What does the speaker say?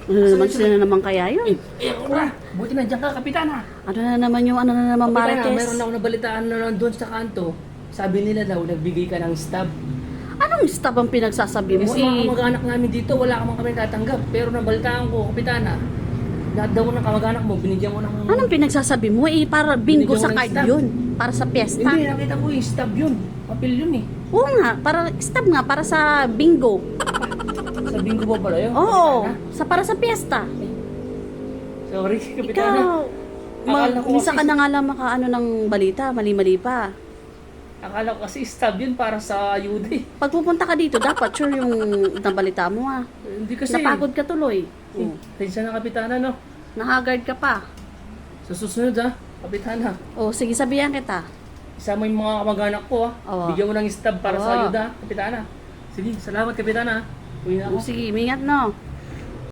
Ano na naman sila na naman kaya yun? Ako na. Buti nandiyan ka, Kapitana. Ano na naman yung ano na naman Kapitana, Marites? mayroon ako nabalitaan na doon sa kanto. Sabi nila daw, nagbigay ka ng stab. Anong stab ang pinagsasabi mo? Kasi mga kamag-anak namin dito, wala ka man kami tatanggap. Pero nabalitaan ko, Kapitana, lahat daw ng kamag-anak mo, binigyan mo ng... Anong pinagsasabi mo? Para bingo Binigyan sa mo ng card stab. yun. Para sa piyesta. Hindi, nakita ko yung stab yun. Papel yun eh. Oo nga, para stab nga, para sa bingo. Sa bingo ba pala yun? Oo, Kapitana? para sa piyesta. Sorry, Kapitana. Ikaw, Akala ko minsan kasi- ka na nga lang makaano ng balita, mali-mali pa. Akala ko kasi stab yun para sa ayuda eh. Pag pupunta ka dito, dapat sure yung nabalita mo ah. Hindi kasi. Napagod ka tuloy. Eh, Tensya na, Kapitana, no? Nahagard ka pa. Sa susunod ha, Kapitana. O, sige, sabihan kita. Isama yung mga kamag-anak ko ha. Oo. Bigyan mo ng stab para Oo. sa ayuda, Kapitana. Sige, salamat, Kapitana. Uwi na O, ako. sige, mingat no.